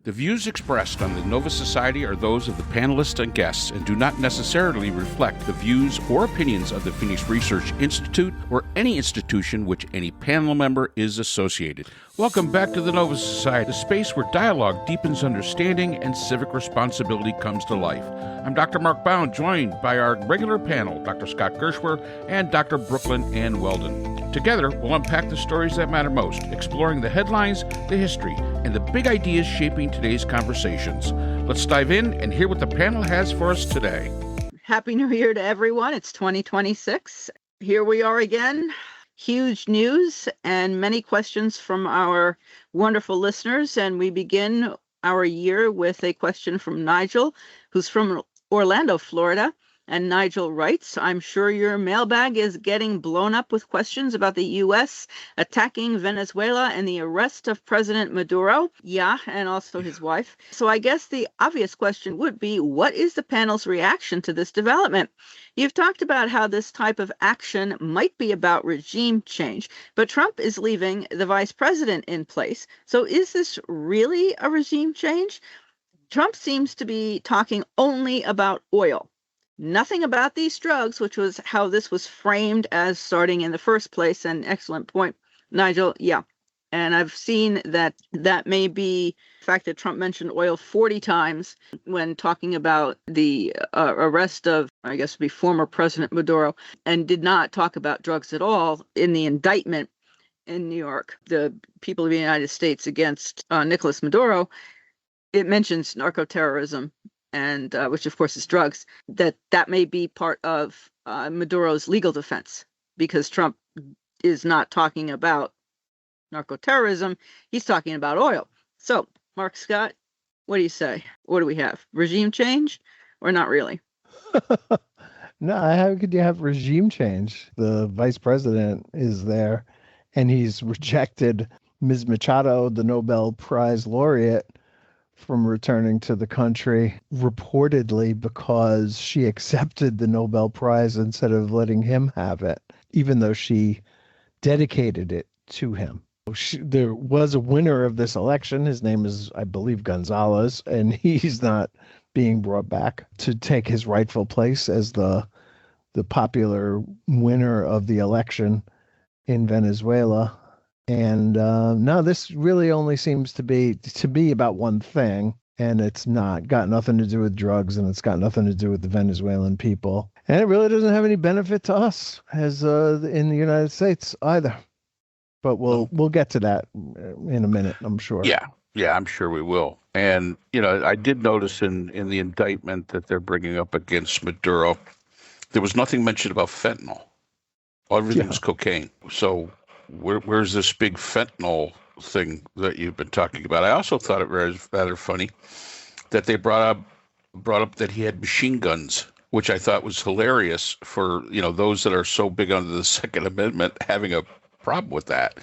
The views expressed on the Nova Society are those of the panelists and guests and do not necessarily reflect the views or opinions of the Phoenix Research Institute or any institution which any panel member is associated. Welcome back to the Nova Society, a space where dialogue deepens understanding and civic responsibility comes to life. I'm Dr. Mark Bound, joined by our regular panel, Dr. Scott Gershwer and Dr. Brooklyn Ann Weldon. Together, we'll unpack the stories that matter most, exploring the headlines, the history, and the big ideas shaping today's conversations. Let's dive in and hear what the panel has for us today. Happy New Year to everyone. It's 2026. Here we are again. Huge news and many questions from our wonderful listeners. And we begin our year with a question from Nigel, who's from Orlando, Florida. And Nigel writes, I'm sure your mailbag is getting blown up with questions about the U.S. attacking Venezuela and the arrest of President Maduro. Yeah, and also his wife. So I guess the obvious question would be, what is the panel's reaction to this development? You've talked about how this type of action might be about regime change, but Trump is leaving the vice president in place. So is this really a regime change? Trump seems to be talking only about oil. Nothing about these drugs, which was how this was framed as starting in the first place. An excellent point, Nigel. Yeah. And I've seen that may be the fact that Trump mentioned oil 40 times when talking about the arrest of, I guess, would be former President Maduro, and did not talk about drugs at all in the indictment in New York. The people of the United States against Nicolas Maduro, it mentions narcoterrorism, and which of course is drugs, that may be part of Maduro's legal defense, because Trump is not talking about narcoterrorism, he's talking about oil. So, Mark Scott, what do you say? What do we have? Regime change or not really? No, how could you have regime change? The vice president is there, and he's rejected Ms. Machado, the Nobel Prize laureate, from returning to the country, reportedly because she accepted the Nobel Prize instead of letting him have it, even though she dedicated it to him. There was a winner of this election. His name is, I believe, Gonzalez, and he's not being brought back to take his rightful place as the popular winner of the election in Venezuela. And no, this really only seems to be about one thing, and it's got nothing to do with drugs, and it's got nothing to do with the Venezuelan people, and it really doesn't have any benefit to us as in the United States either. But we'll get to that in a minute, I'm sure. Yeah, I'm sure we will. And I did notice in the indictment that they're bringing up against Maduro, there was nothing mentioned about fentanyl. Everything was cocaine. So where's this big fentanyl thing that you've been talking about? I also thought it was rather funny that they brought up that he had machine guns, which I thought was hilarious for, those that are so big under the Second Amendment having a problem with that.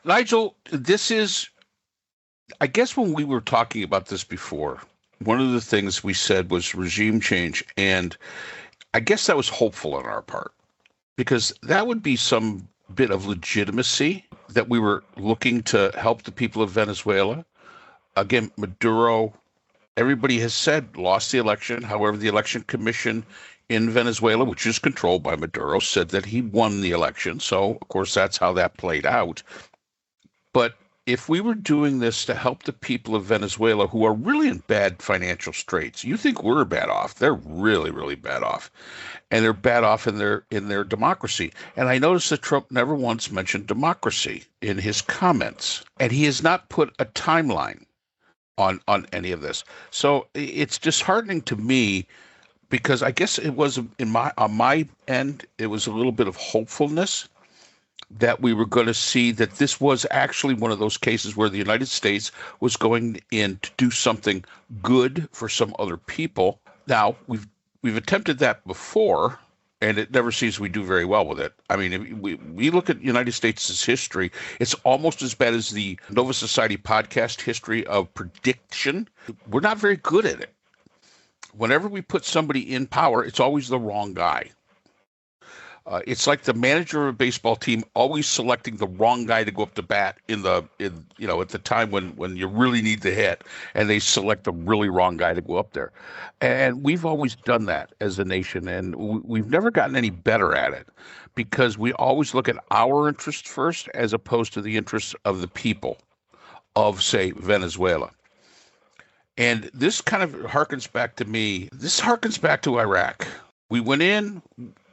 Nigel, this is, I guess when we were talking about this before, one of the things we said was regime change, and I guess that was hopeful on our part, because that would be some bit of legitimacy that we were looking to help the people of Venezuela. Again, Maduro, everybody has said, lost the election. However, the election commission in Venezuela, which is controlled by Maduro, said that he won the election. So, of course, that's how that played out. But if we were doing this to help the people of Venezuela, who are really in bad financial straits, you think we're bad off. They're really, really bad off. And they're bad off in their democracy. And I noticed that Trump never once mentioned democracy in his comments. And he has not put a timeline on any of this. So it's disheartening to me, because I guess it was on my end, it was a little bit of hopefulness that we were going to see that this was actually one of those cases where the United States was going in to do something good for some other people. Now, we've attempted that before, and it never seems we do very well with it. I mean, if we look at United States' history, it's almost as bad as the Nova Society podcast history of prediction. We're not very good at it. Whenever we put somebody in power, it's always the wrong guy. It's like the manager of a baseball team always selecting the wrong guy to go up to bat at the time when you really need the hit, and they select the really wrong guy to go up there. And we've always done that as a nation, and we've never gotten any better at it because we always look at our interests first as opposed to the interests of the people of, say, Venezuela. And this kind of harkens back to me. This harkens back to Iraq. We went in,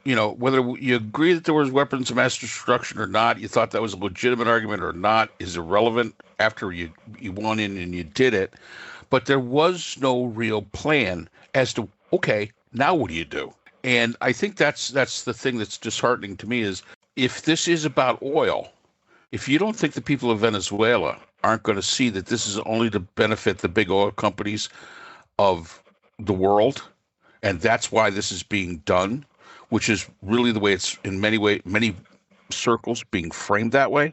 whether you agree that there was weapons of mass destruction or not, you thought that was a legitimate argument or not, is irrelevant after you went in and you did it. But there was no real plan as to, okay, now what do you do? And I think that's the thing that's disheartening to me is if this is about oil, if you don't think the people of Venezuela aren't going to see that this is only to benefit the big oil companies of the world, and that's why this is being done, which is really the way it's in many circles being framed that way,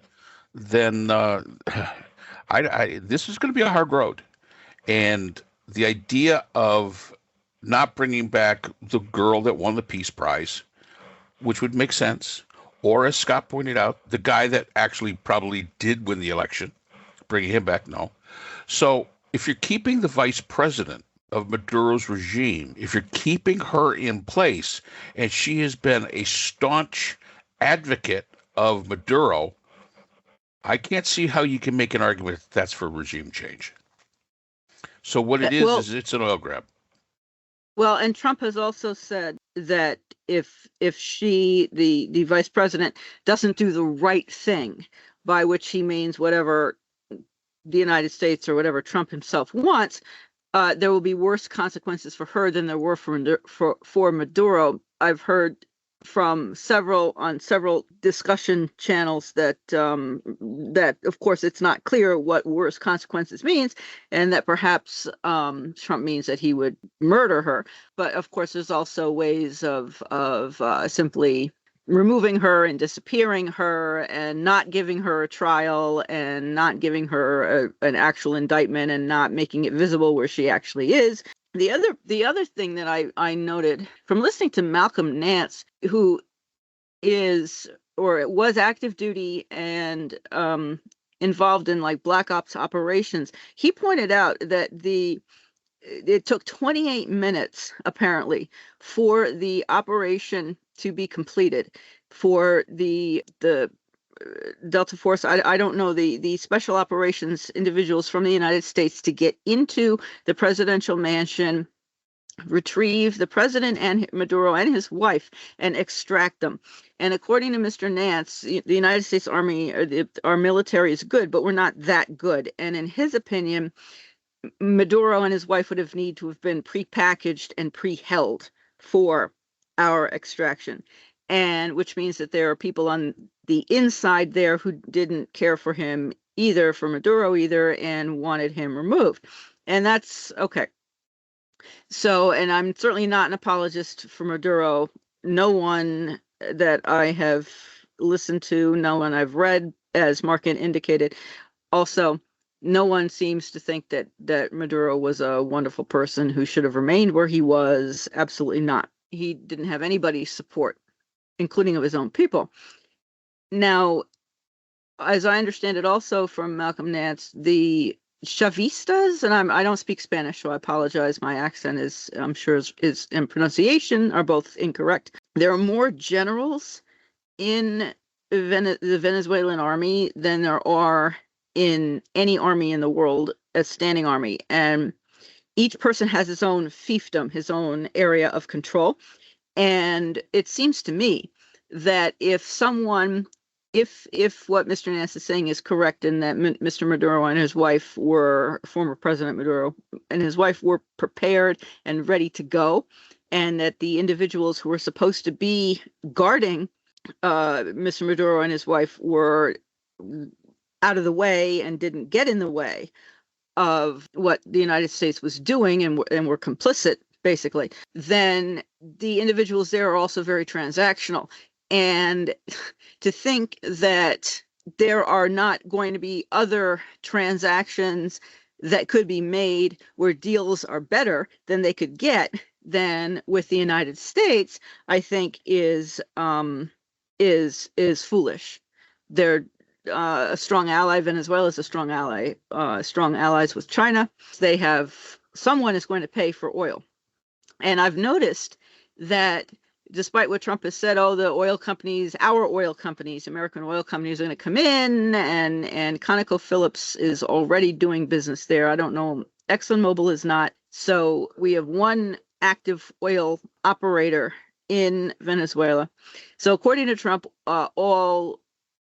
then this is going to be a hard road. And the idea of not bringing back the girl that won the Peace Prize, which would make sense, or as Scott pointed out, the guy that actually probably did win the election, bringing him back, no. So if you're keeping the vice president of Maduro's regime, if you're keeping her in place, and she has been a staunch advocate of Maduro, I can't see how you can make an argument that that's for regime change. So what it is it's an oil grab. Well, and Trump has also said that if she, the vice president, doesn't do the right thing, by which he means whatever the United States or whatever Trump himself wants, there will be worse consequences for her than there were for Maduro. I've heard from several discussion channels that of course it's not clear what worse consequences means, and that perhaps Trump means that he would murder her. But of course, there's also ways of simply removing her and disappearing her and not giving her a trial and not giving her an actual indictment and not making it visible where she actually is. The other thing that I noted from listening to Malcolm Nance, who is or was active duty and involved in like black ops operations, he pointed out that it took 28 minutes apparently for the operation to be completed for the Delta Force. I don't know, the special operations individuals from the United States to get into the presidential mansion, retrieve the president and Maduro and his wife, and extract them. And according to Mr. Nance, the United States Army, our military is good, but we're not that good. And in his opinion, Maduro and his wife would have need to have been prepackaged and pre-held for our extraction. And which means that there are people on the inside there who didn't care for him either, for Maduro either, and wanted him removed. And that's okay. So, and I'm certainly not an apologist for Maduro. No one that I have listened to, no one I've read, as Mark indicated, also, no one seems to think that Maduro was a wonderful person who should have remained where he was. Absolutely not. He didn't have anybody's support, including of his own people. Now, as I understand it also from Malcolm Nance, the Chavistas, and I don't speak Spanish, so I apologize. My accent is, I'm sure, is and pronunciation are both incorrect. There are more generals in the Venezuelan army than there are in any army in the world, a standing army. And each person has his own fiefdom, his own area of control. And it seems to me that if what Mr. Nance is saying is correct, and that Mr. Maduro and his wife former President Maduro and his wife were prepared and ready to go, and that the individuals who were supposed to be guarding Mr. Maduro and his wife were out of the way and didn't get in the way of what the United States was doing and were complicit, basically, then the individuals there are also very transactional. And to think that there are not going to be other transactions that could be made where deals are better than they could get than with the United States, I think is foolish. They're a strong ally. Venezuela is a strong ally, strong allies with China. Someone is going to pay for oil. And I've noticed that despite what Trump has said, oh, the oil companies, our oil companies, American oil companies are going to come in, and ConocoPhillips is already doing business there. I don't know. ExxonMobil is not. So we have one active oil operator in Venezuela. So according to Trump, all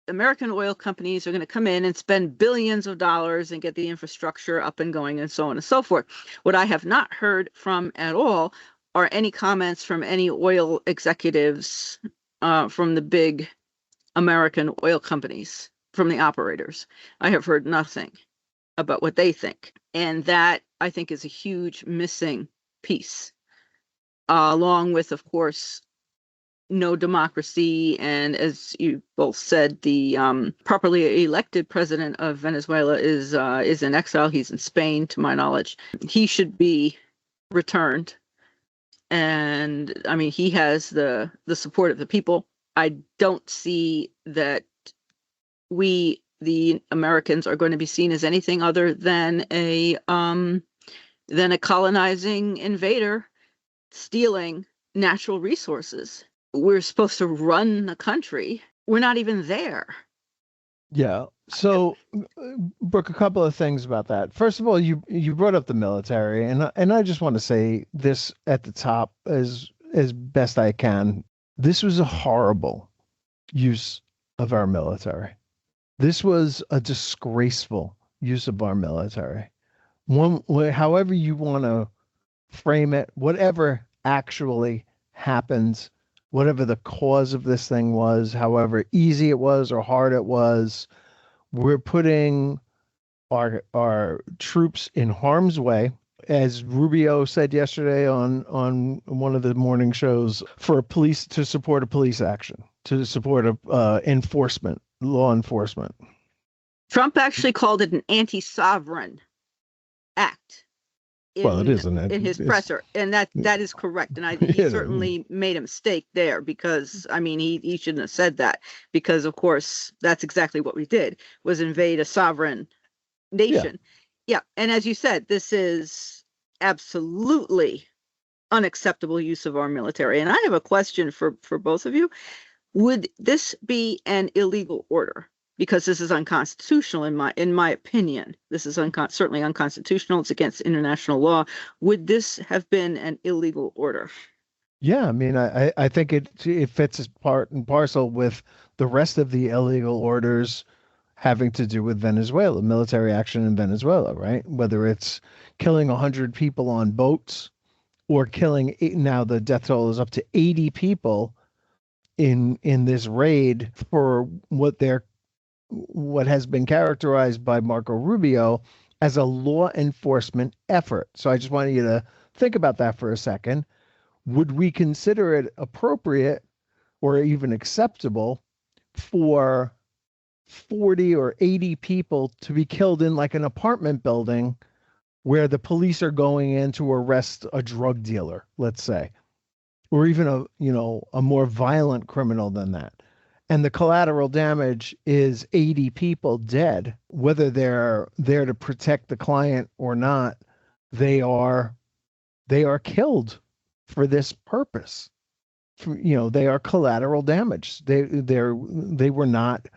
American oil companies are going to come in and spend billions of dollars and get the infrastructure up and going and so on and so forth. What I have not heard from at all are any comments from any oil executives from the big American oil companies, from the operators. I have heard nothing about what they think. And that, I think, is a huge missing piece, along with, of course, no democracy. And as you both said, the properly elected president of Venezuela is in exile. He's in Spain, to my knowledge. He should be returned. And I mean, he has the support of the people. I don't see that we, the Americans, are going to be seen as anything other than a colonizing invader stealing natural resources. We're supposed to run the country. We're not even there. Yeah. So, Brooke, a couple of things about that. First of all, you brought up the military, and I just want to say this at the top as best I can. This was a horrible use of our military. This was a disgraceful use of our military. However you want to frame it, whatever actually happens, whatever the cause of this thing was, however easy it was or hard it was, we're putting our troops in harm's way. As Rubio said yesterday on one of the morning shows, to support a police action, to support law enforcement. Trump actually called it an anti-sovereign act. It isn't. In his presser, and that is correct. And he certainly made a mistake there, because I mean he shouldn't have said that, because of course that's exactly what we did, was invade a sovereign nation. Yeah. And as you said, this is absolutely unacceptable use of our military. And I have a question for both of you. Would this be an illegal order? Because this is unconstitutional in my opinion. This is certainly unconstitutional. It's against international law. Would this have been an illegal order? Yeah, I mean, I think it fits as part and parcel with the rest of the illegal orders having to do with Venezuela, military action in Venezuela, right? Whether it's killing 100 people on boats or now the death toll is up to 80 people in this raid for what has been characterized by Marco Rubio as a law enforcement effort. So I just want you to think about that for a second. Would we consider it appropriate or even acceptable for 40 or 80 people to be killed in like an apartment building where the police are going in to arrest a drug dealer, let's say, or even a more violent criminal than that? And the collateral damage is 80 people dead, whether they're there to protect the client or not. They are killed for this purpose. They are collateral damage. They were not,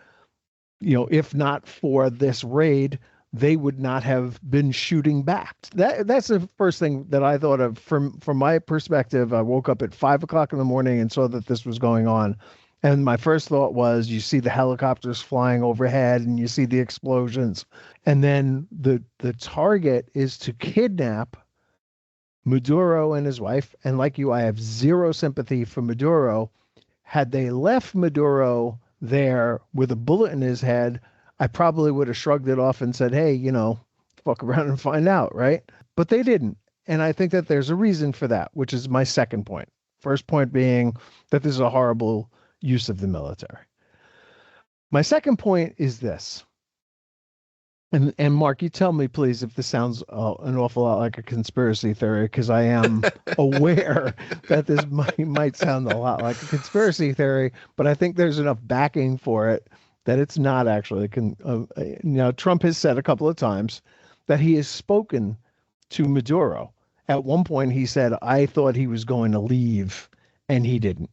if not for this raid, they would not have been shooting back. That's the first thing that I thought of from my perspective. I woke up at 5 o'clock in the morning and saw that this was going on. And my first thought was, you see the helicopters flying overhead and you see the explosions. And then the target is to kidnap Maduro and his wife. And like you, I have zero sympathy for Maduro. Had they left Maduro there with a bullet in his head, I probably would have shrugged it off and said, hey, fuck around and find out, right? But they didn't. And I think that there's a reason for that, which is my second point. First point being that this is a horrible use of the military. My second point is this. And Mark, you tell me, please, if this sounds an awful lot like a conspiracy theory, because I am aware that this might sound a lot like a conspiracy theory, but I think there's enough backing for it that it's not actually. Trump has said a couple of times that he has spoken to Maduro. At one point, he said, "I thought he was going to leave, and he didn't."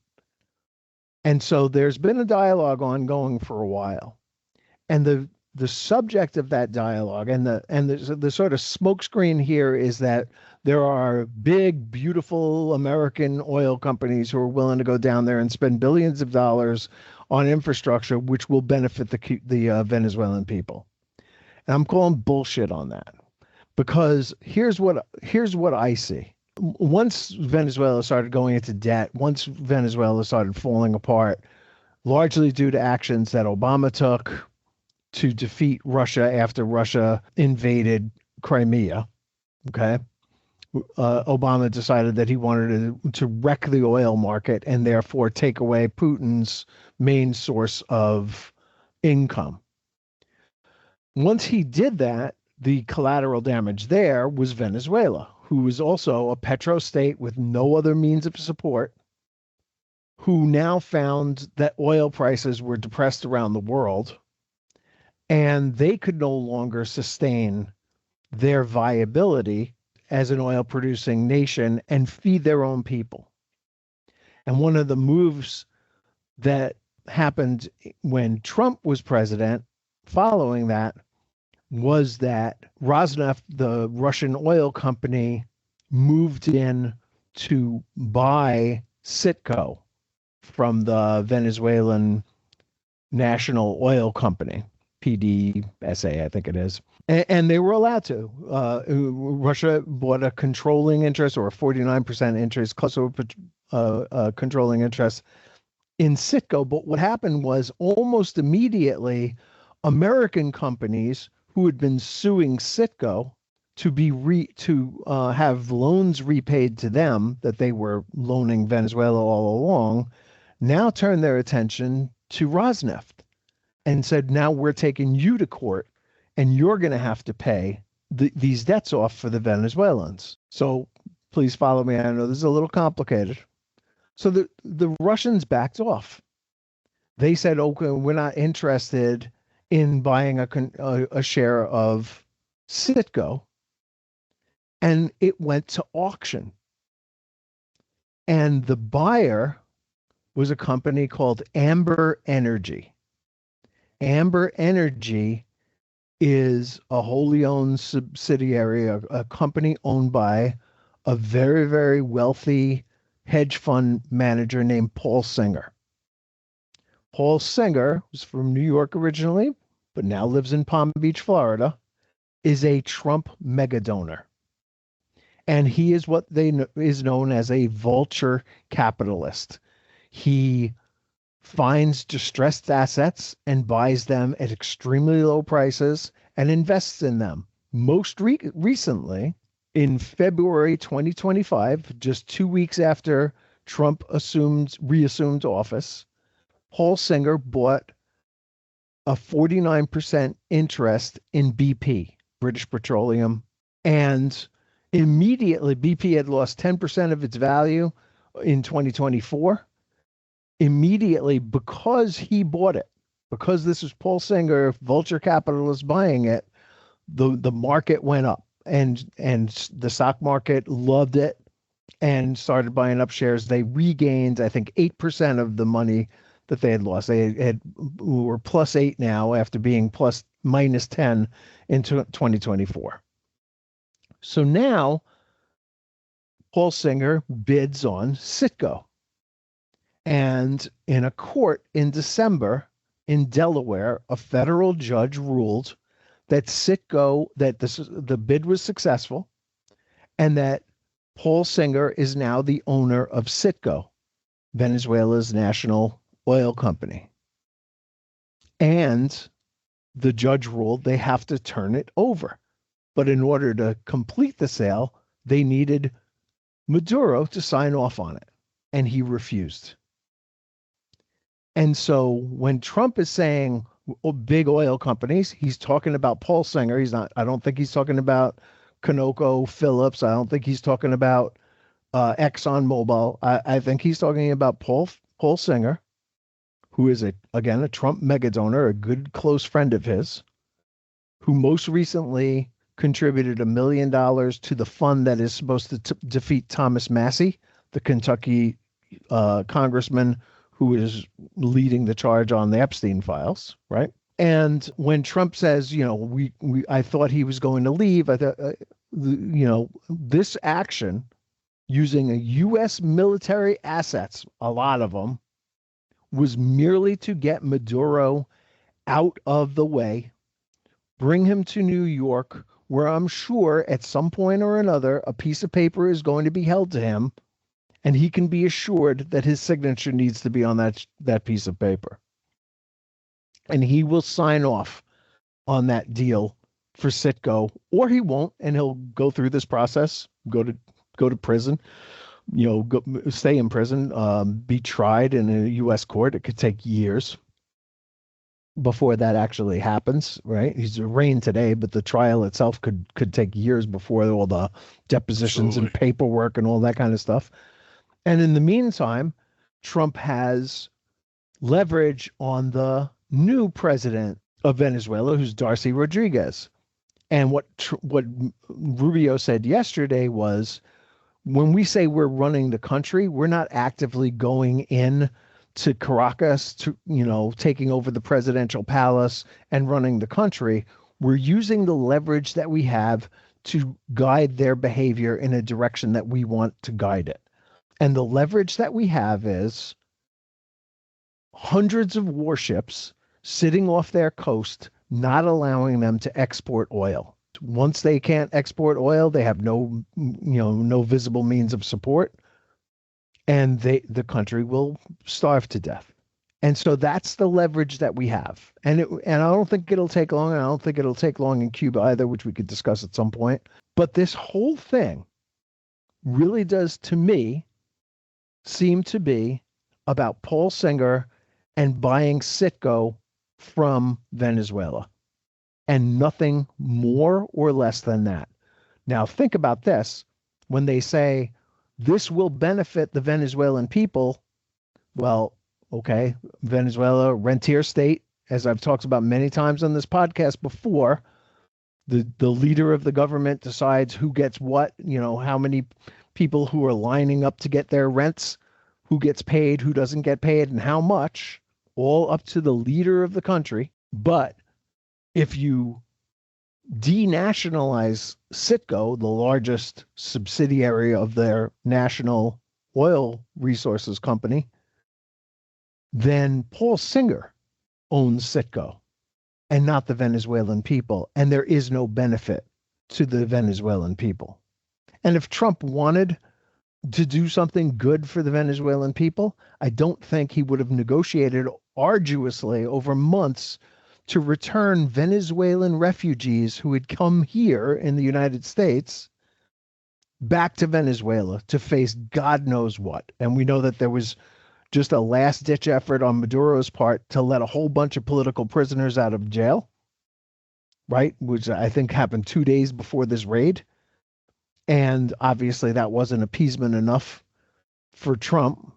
And so there's been a dialogue ongoing for a while. And the subject of that dialogue and the sort of smokescreen here is that there are big, beautiful American oil companies who are willing to go down there and spend billions of dollars on infrastructure, which will benefit the Venezuelan people. And I'm calling bullshit on that, because here's what I see. Once Venezuela started going into debt, once Venezuela started falling apart, largely due to actions that Obama took to defeat Russia after Russia invaded Crimea. Okay. Obama decided that he wanted to wreck the oil market and therefore take away Putin's main source of income. Once he did that, the collateral damage there was Venezuela, who was also a petrostate with no other means of support, who now found that oil prices were depressed around the world, and they could no longer sustain their viability as an oil producing nation and feed their own people. And one of the moves that happened when Trump was president following that was that Rosneft, the Russian oil company, moved in to buy Citgo from the Venezuelan National Oil Company, PDSA, I think it is. And they were allowed to. Russia bought a controlling interest, or a 49% interest, close to a controlling interest in Citgo. But what happened was, almost immediately, American companies who had been suing Citgo to have loans repaid to them that they were loaning Venezuela all along, now turned their attention to Rosneft and said, now we're taking you to court and you're going to have to pay these debts off for the Venezuelans. So please follow me. I know this is a little complicated. So the Russians backed off. They said, okay, we're not interested in buying a share of Citgo. And it went to auction. And the buyer was a company called Amber Energy. Amber Energy is a wholly owned subsidiary, a company owned by a very, very wealthy hedge fund manager named Paul Singer. Paul Singer was from New York originally, but now lives in Palm Beach, Florida, is a Trump mega donor. And he is what is known as a vulture capitalist. He finds distressed assets and buys them at extremely low prices and invests in them. Most recently, in February 2025, just 2 weeks after Trump reassumed office, Paul Singer bought a 49% interest in BP, British Petroleum, and immediately BP had lost 10% of its value in 2024. Immediately, because he bought it, because this was Paul Singer, vulture capitalist, buying it, the market went up, and the stock market loved it and started buying up shares. They regained, I think, 8% of the money that they had lost. They were +8 now after being -10 in 2024. So now Paul Singer bids on Citgo. And in a court in December in Delaware, a federal judge ruled that the bid was successful, and that Paul Singer is now the owner of Citgo, Venezuela's national oil company. And the judge ruled they have to turn it over. But in order to complete the sale, they needed Maduro to sign off on it, and he refused. And so when Trump is saying, big oil companies. He's talking about Paul Singer. I don't think he's talking about Conoco Phillips. I don't think he's talking about ExxonMobil. I think he's talking about Paul Singer, who is again a Trump mega donor, a good close friend of his, who most recently contributed $1 million to the fund that is supposed to defeat Thomas Massie, the Kentucky congressman who is leading the charge on the Epstein files, right? And when Trump says, I thought he was going to leave, I thought, this action using a U.S. military assets, a lot of them, was merely to get Maduro out of the way, bring him to New York, where I'm sure at some point or another, a piece of paper is going to be held to him, and he can be assured that his signature needs to be on that piece of paper. And he will sign off on that deal for Citgo, or he won't, and he'll go through this process, go to prison, stay in prison, be tried in a U.S. court. It could take years before that actually happens, right? He's arraigned today, but the trial itself could take years before all the depositions Absolutely. and paperwork and all that kind of stuff. And in the meantime, Trump has leverage on the new president of Venezuela, who's Darcy Rodriguez. And what Rubio said yesterday was, when we say we're running the country, we're not actively going in to Caracas, to, taking over the presidential palace and running the country. We're using the leverage that we have to guide their behavior in a direction that we want to guide it. And the leverage that we have is hundreds of warships sitting off their coast, not allowing them to export oil. Once they can't export oil, they have no visible means of support, and the country will starve to death. And so that's the leverage that we have. And I don't think it'll take long. And I don't think it'll take long in Cuba either, which we could discuss at some point. But this whole thing really does, to me, seem to be about Paul Singer and buying Citgo from Venezuela, and nothing more or less than that. Now, think about this. When they say this will benefit the Venezuelan people, well, okay, Venezuela, rentier state, as I've talked about many times on this podcast before, the leader of the government decides who gets what, how many people who are lining up to get their rents, who gets paid, who doesn't get paid, and how much, all up to the leader of the country. But if you denationalize Citgo, the largest subsidiary of their national oil resources company, then Paul Singer owns Citgo and not the Venezuelan people. And there is no benefit to the Venezuelan people. And if Trump wanted to do something good for the Venezuelan people, I don't think he would have negotiated arduously over months to return Venezuelan refugees who had come here in the United States back to Venezuela to face God knows what. And we know that there was just a last-ditch effort on Maduro's part to let a whole bunch of political prisoners out of jail, right? Which I think happened 2 days before this raid. And obviously that wasn't appeasement enough for Trump.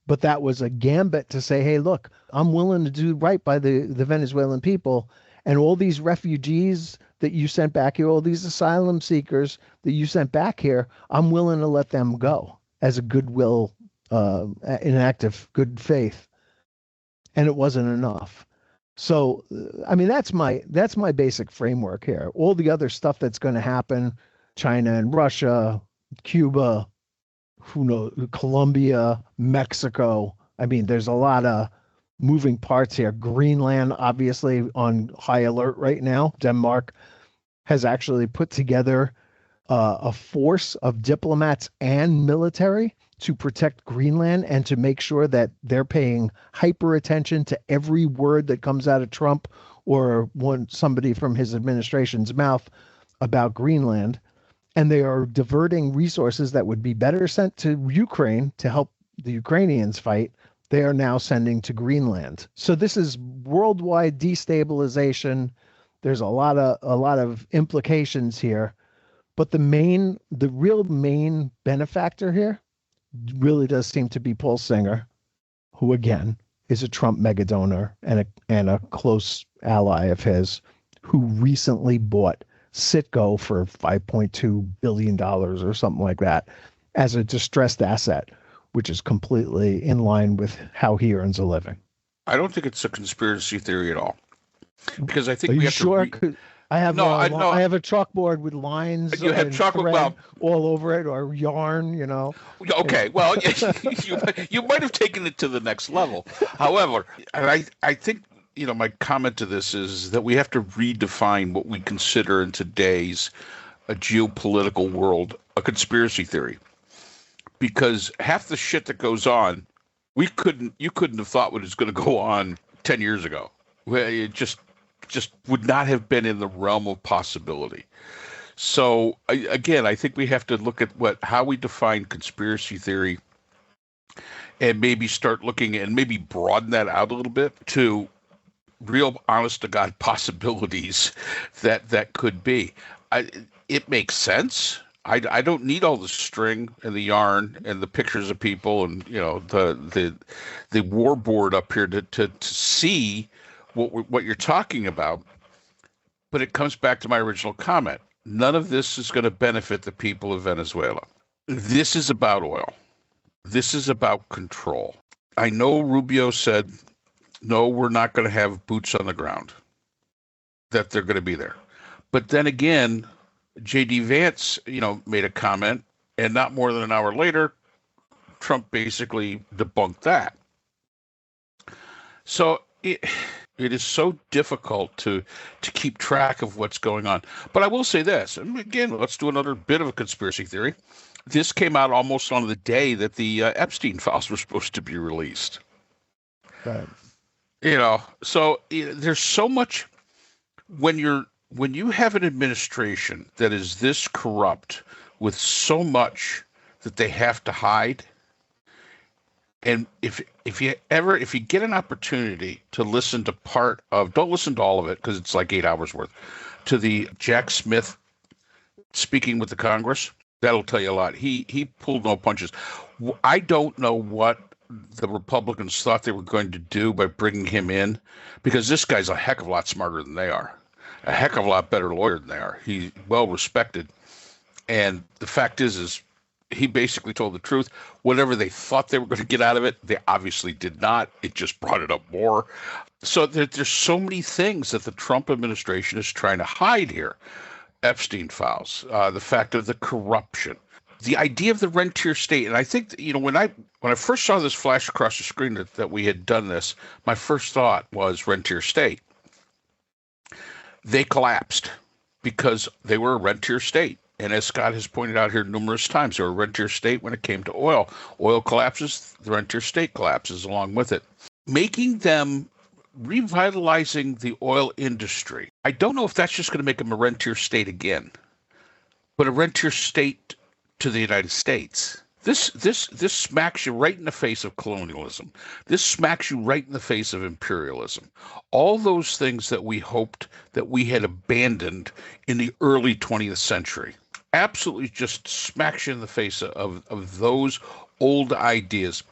But that was a gambit to say, hey, look, I'm willing to do right by the Venezuelan people. And all these refugees that you sent back here, all these asylum seekers that you sent back here, I'm willing to let them go as a goodwill, an act of good faith. And it wasn't enough. So, I mean, that's my basic framework here. All the other stuff that's going to happen, China and Russia, Cuba, who knows, Colombia, Mexico. I mean, there's a lot of moving parts here. Greenland, obviously, on high alert right now. Denmark has actually put together a force of diplomats and military to protect Greenland and to make sure that they're paying hyper attention to every word that comes out of Trump or somebody from his administration's mouth about Greenland. And they are diverting resources that would be better sent to Ukraine to help the Ukrainians fight they are now sending to Greenland. So this is worldwide destabilization. There's a lot of implications here, but the real main benefactor here really does seem to be Paul Singer, who again is a Trump mega donor and a close ally of his, who recently bought Citgo for $5.2 billion or something like that as a distressed asset, which is completely in line with how he earns a living. I don't think it's a conspiracy theory at all, because I think Are we you have sure? to. I have I have a chalkboard with lines You have and chocolate. thread Well, all over it, or yarn, you know. okay. Well, you might have taken it to the next level. However, I think my comment to this is that we have to redefine what we consider in today's geopolitical world a conspiracy theory, because half the shit that goes on, you couldn't have thought what was going to go on 10 years ago. It just would not have been in the realm of possibility. So again, I think we have to look at how we define conspiracy theory, and maybe start looking and maybe broaden that out a little bit to real honest to God possibilities that could be. It makes sense. I don't need all the string and the yarn and the pictures of people and the war board up here to see what you're talking about. But it comes back to my original comment. None of this is going to benefit the people of Venezuela. This is about oil. This is about control. I know Rubio said, no, we're not going to have boots on the ground, that they're going to be there. But then again, J.D. Vance, made a comment, and not more than an hour later, Trump basically debunked that. So it is so difficult to keep track of what's going on. But I will say this, and again, let's do another bit of a conspiracy theory. This came out almost on the day that the Epstein files were supposed to be released. Right. So there's so much when you have an administration that is this corrupt with so much that they have to hide. And if you get an opportunity to listen to don't listen to all of it because it's like 8 hours worth, to the Jack Smith speaking with the Congress, that'll tell you a lot. He pulled no punches. I don't know what the Republicans thought they were going to do by bringing him in, because this guy's a heck of a lot smarter than they are, a heck of a lot better lawyer than they are. He's well respected. And the fact is he basically told the truth. Whatever they thought they were going to get out of it, they obviously did not. It just brought it up more. So there's so many things that the Trump administration is trying to hide here. Epstein files, the fact of the corruption, the idea of the rentier state. And I think, when I first saw this flash across the screen that we had done this, my first thought was rentier state. They collapsed because they were a rentier state. And as Scott has pointed out here numerous times, they were a rentier state when it came to oil. Oil collapses, the rentier state collapses along with it, making them revitalizing the oil industry. I don't know if that's just going to make them a rentier state again, but a rentier state to the United States. This smacks you right in the face of colonialism. This smacks you right in the face of imperialism. All those things that we hoped that we had abandoned in the early 20th century. Absolutely just smacks you in the face of those old ideas.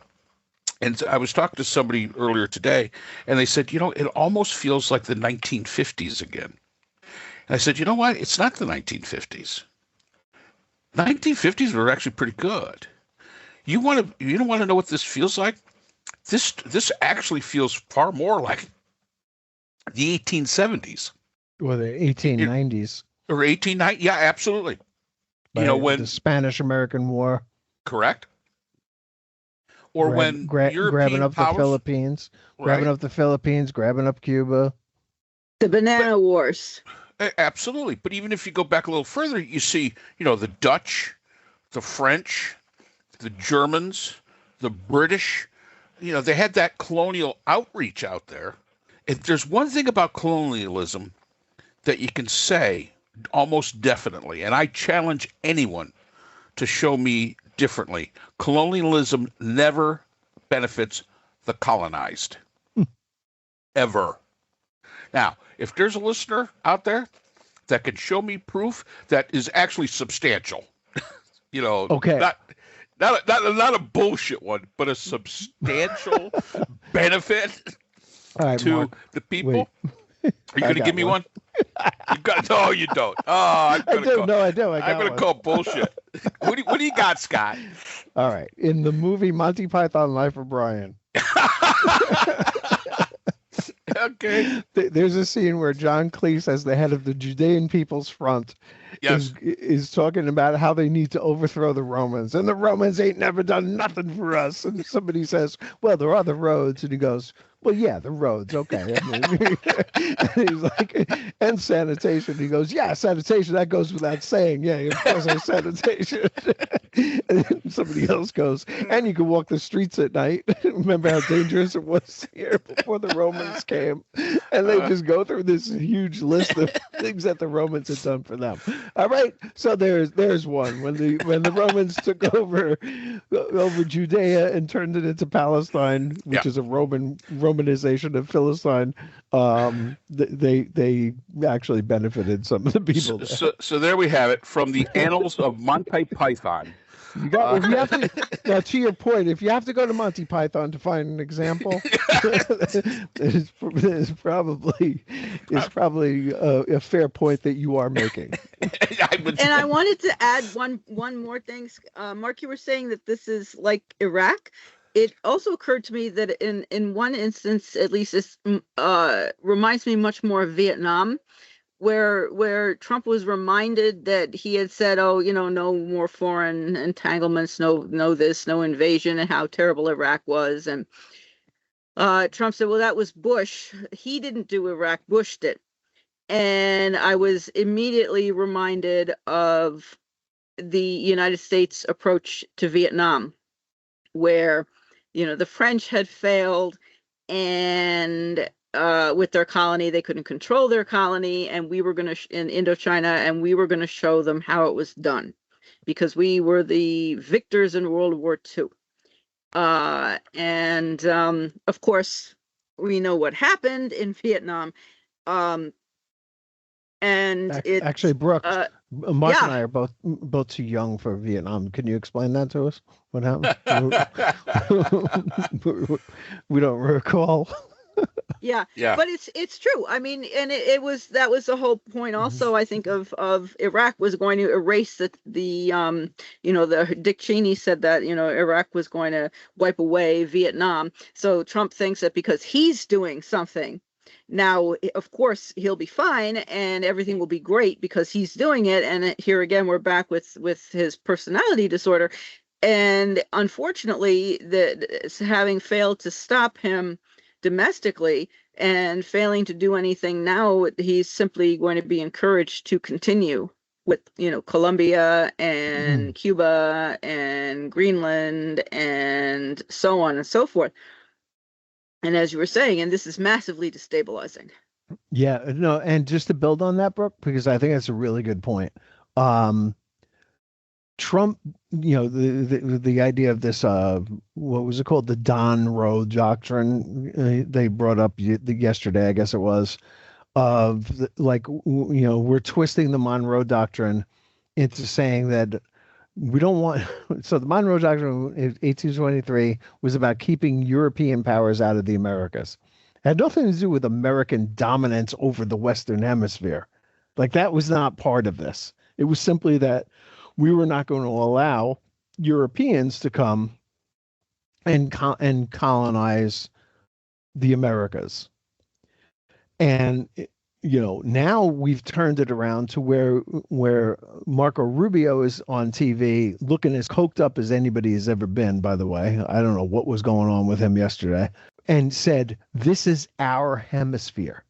And I was talking to somebody earlier today, and they said, it almost feels like the 1950s again. And I said, you know what? It's not the 1950s. 1950s were actually pretty good. You don't want to know what this feels like? This actually feels far more like the 1870s. Or the 1890s. Or 1890. Yeah, absolutely. When the Spanish-American War. Correct. Or when grabbing up powers, the Philippines, right? Grabbing up the Philippines, grabbing up Cuba. The Banana Wars. Absolutely. But even if you go back a little further, you see, the Dutch, the French, the Germans, the British, they had that colonial outreach out there. If there's one thing about colonialism that you can say almost definitely, and I challenge anyone to show me differently, colonialism never benefits the colonized. Ever. Now, if there's a listener out there that can show me proof that is actually substantial, Okay. not a bullshit one, but a substantial benefit All right, to Mark, the people. wait. Are you going to give me one? You got? No, you don't. Oh, I'm I going do. to No, I do. I'm going to call bullshit. What do you got, Scott? All right. In the movie Monty Python Life of Brian. Okay. There's a scene where John Cleese, as the head of the Judean People's Front, Yes. is talking about how they need to overthrow the Romans, and the Romans ain't never done nothing for us. And somebody says, "Well, there are the roads," and he goes, "Well, yeah, the roads, okay." I mean, and he's like, "And sanitation." He goes, "Yeah, sanitation. That goes without saying. Yeah, of course, there's sanitation." And then somebody else goes, "And you can walk the streets at night." Remember how dangerous it was here before the Romans came? And they just go through this huge list of things that the Romans had done for them. All right, so there's one. When the Romans took over Judea and turned it into Palestine, which is a Romanization of Philistine, they actually benefited some of the people there. So there we have it from the annals of Monty Python. You got, if you have to, now to your point, if you have to go to Monty Python to find an example, it's probably a fair point that you are making. And I wanted to add one more thing. Mark, you were saying that this is like Iraq. It also occurred to me that in one instance, at least, this reminds me much more of Vietnam, where Trump was reminded that he had said, "Oh, no more foreign entanglements, no this, no invasion," and how terrible Iraq was. And Trump said, "Well, that was Bush. He didn't do Iraq. Bush did." And I was immediately reminded of the United States approach to Vietnam, where, the French had failed, and with their colony, they couldn't control their colony, and we were going to in Indochina, and we were going to show them how it was done, because we were the victors in World War II. And of course, we know what happened in Vietnam. And it actually, Brooke, Mark and I are both too young for Vietnam. Can you explain that to us? What happened? We don't recall. Yeah. But it's true. I mean, and that was the whole point also, I think, of Iraq was going to erase the Dick Cheney said that, Iraq was going to wipe away Vietnam. So Trump thinks that because he's doing something, now, of course, he'll be fine and everything will be great because he's doing it. And here again, we're back with his personality disorder. And unfortunately, having failed to stop him domestically and failing to do anything now, he's simply going to be encouraged to continue with, Colombia and Cuba and Greenland and so on and so forth. And as you were saying, and this is massively destabilizing. Yeah, no, and just to build on that, Brooke, because I think that's a really good point. Trump, the idea of this, what was it called? The Don Road doctrine they brought up yesterday, I guess it was, of we're twisting the Monroe Doctrine into saying that we don't want. So the Monroe Doctrine in 1823 was about keeping European powers out of the Americas. It had nothing to do with American dominance over the Western Hemisphere. Like, that was not part of this. It was simply that we were not going to allow Europeans to come and colonize the Americas. And now we've turned it around to where Marco Rubio is on TV looking as coked up as anybody has ever been, by the way. I don't know what was going on with him yesterday, and said, "This is our hemisphere.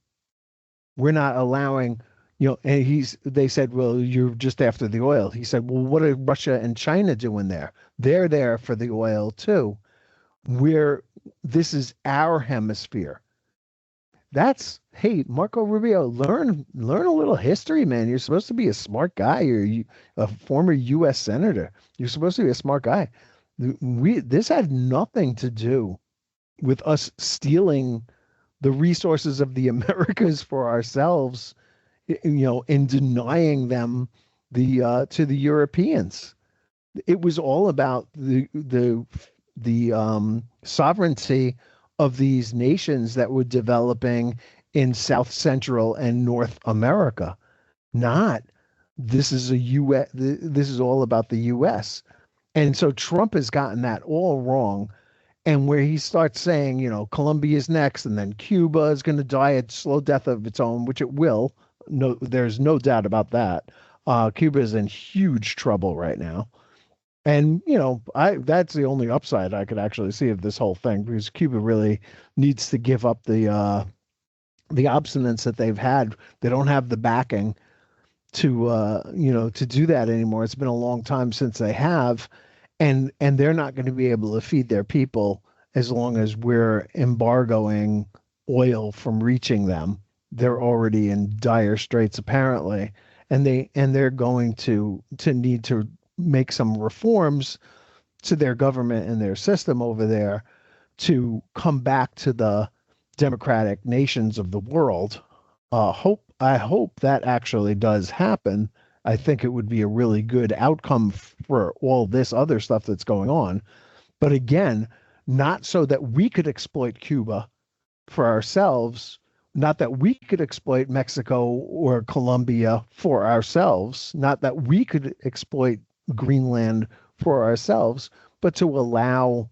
We're not allowing," and they said, "Well, you're just after the oil." He said, "Well, what are Russia and China doing there? They're there for the oil too. This is our hemisphere." Hey, Marco Rubio, learn a little history, man. You're supposed to be a smart guy. You're a former U.S. senator. You're supposed to be a smart guy. This had nothing to do with us stealing the resources of the Americas for ourselves, and denying them to the Europeans. It was all about the sovereignty of these nations that were developing in South Central and North America. Not this is a US. This is all about the U.S. And so Trump has gotten that all wrong. And where he starts saying, Colombia's next, and then Cuba is going to die a slow death of its own, which it will. No, there's no doubt about that. Cuba is in huge trouble right now. And, that's the only upside I could actually see of this whole thing, because Cuba really needs to give up the obstinance that they've had. They don't have the backing to do that anymore. It's been a long time since they have, and they're not going to be able to feed their people as long as we're embargoing oil from reaching them. They're already in dire straits apparently, and they're going to need to make some reforms to their government and their system over there to come back to the democratic nations of the world. I hope that actually does happen. I think it would be a really good outcome for all this other stuff that's going on. But again, not so that we could exploit Cuba for ourselves, not that we could exploit Mexico or Colombia for ourselves, not that we could exploit Greenland for ourselves, but to allow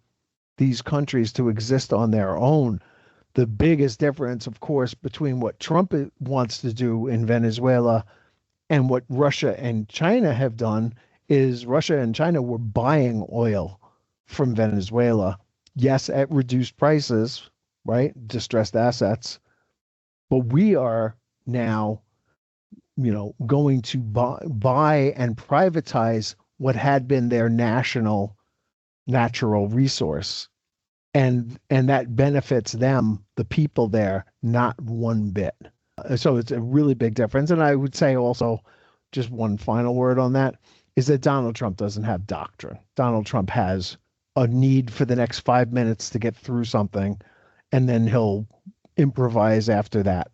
these countries to exist on their own. The biggest difference, of course, between what Trump wants to do in Venezuela and what Russia and China have done is Russia and China were buying oil from Venezuela. Yes, at reduced prices, right? Distressed assets. But we are now, going to buy and privatize what had been their national natural resource. And that benefits them, the people there, not one bit. So it's a really big difference. And I would say also, just one final word on that, is that Donald Trump doesn't have doctrine. Donald Trump has a need for the next 5 minutes to get through something, and then he'll improvise after that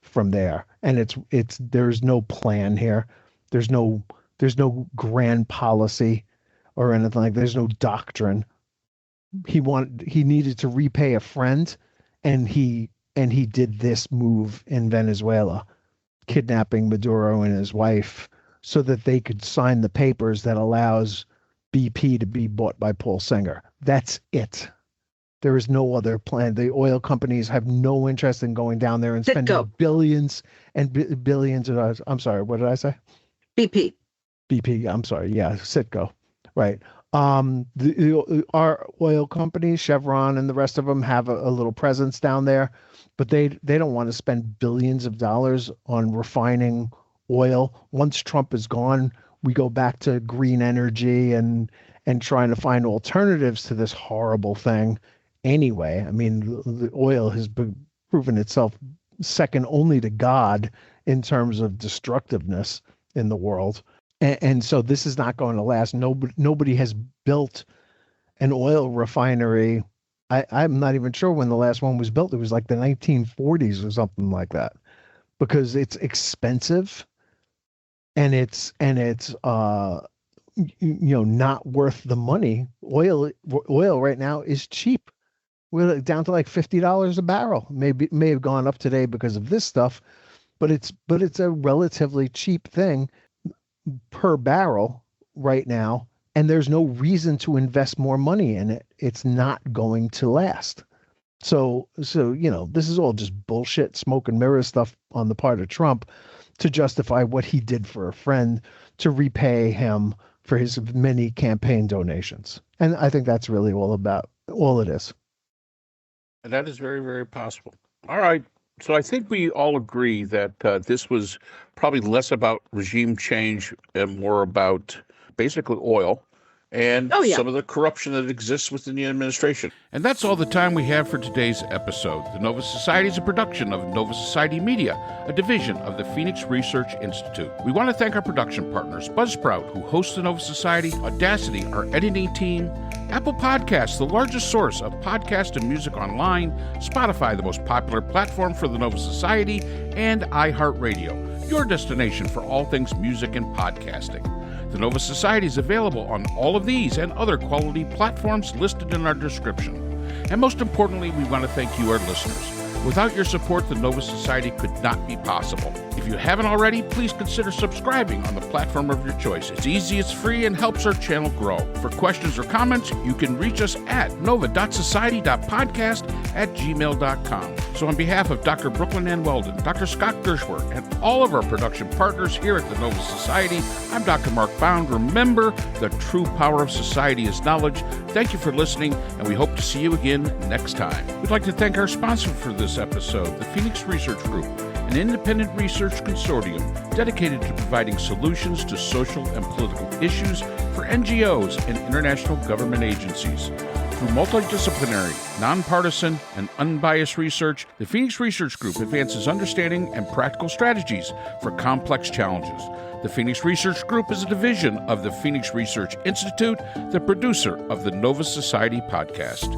from there. And there's no plan here. There's no grand policy or anything like that. There's no doctrine. He needed to repay a friend, and he did this move in Venezuela, kidnapping Maduro and his wife so that they could sign the papers that allows BP to be bought by Paul Singer. That's it. There is no other plan. The oil companies have no interest in going down there and spending billions and billions of dollars. I'm sorry, what did I say? BP. I'm sorry. Yeah, Citgo. Right. Our oil companies, Chevron and the rest of them, have a little presence down there, but they don't want to spend billions of dollars on refining oil. Once Trump is gone, we go back to green energy and trying to find alternatives to this horrible thing. Anyway, I mean, the oil has proven itself second only to God in terms of destructiveness in the world. And so this is not going to last. Nobody has built an oil refinery. I'm not even sure when the last one was built. It was like the 1940s or something like that, because it's expensive and it's not worth the money. Oil right now is cheap. We're down to like $50 a barrel. May have gone up today because of this stuff, but it's a relatively cheap thing per barrel right now, and there's no reason to invest more money in it. It's not going to last. So this is all just bullshit, smoke and mirror stuff on the part of Trump to justify what he did for a friend, to repay him for his many campaign donations. And I think that's really all it is. And that is very, very possible. All right. So I think we all agree that this was probably less about regime change and more about basically oil and some of the corruption that exists within the administration. And that's all the time we have for today's episode. The Nova Society is a production of Nova Society Media, a division of the Phoenix Research Institute. We want to thank our production partners, Buzzsprout, who hosts the Nova Society, Audacity, our editing team, Apple Podcasts, the largest source of podcast and music online, Spotify, the most popular platform for the Nova Society, and iHeartRadio, your destination for all things music and podcasting. The Nova Society is available on all of these and other quality platforms listed in our description. And most importantly, we want to thank you, our listeners. Without your support, the Nova Society could not be possible. If you haven't already, please consider subscribing on the platform of your choice. It's easy, it's free, and helps our channel grow. For questions or comments, you can reach us at nova.society.podcast@gmail.com. So on behalf of Dr. Brooklyn Ann Weldon, Dr. Scott Gershworth, and all of our production partners here at the Nova Society, I'm Dr. Mark Bound. Remember, the true power of society is knowledge. Thank you for listening, and we hope to see you again next time. We'd like to thank our sponsor for this episode, the Phoenix Research Group, an independent research consortium dedicated to providing solutions to social and political issues for NGOs and international government agencies. Through multidisciplinary, nonpartisan, and unbiased research, the Phoenix Research Group advances understanding and practical strategies for complex challenges. The Phoenix Research Group is a division of the Phoenix Research Institute, the producer of the Nova Society podcast.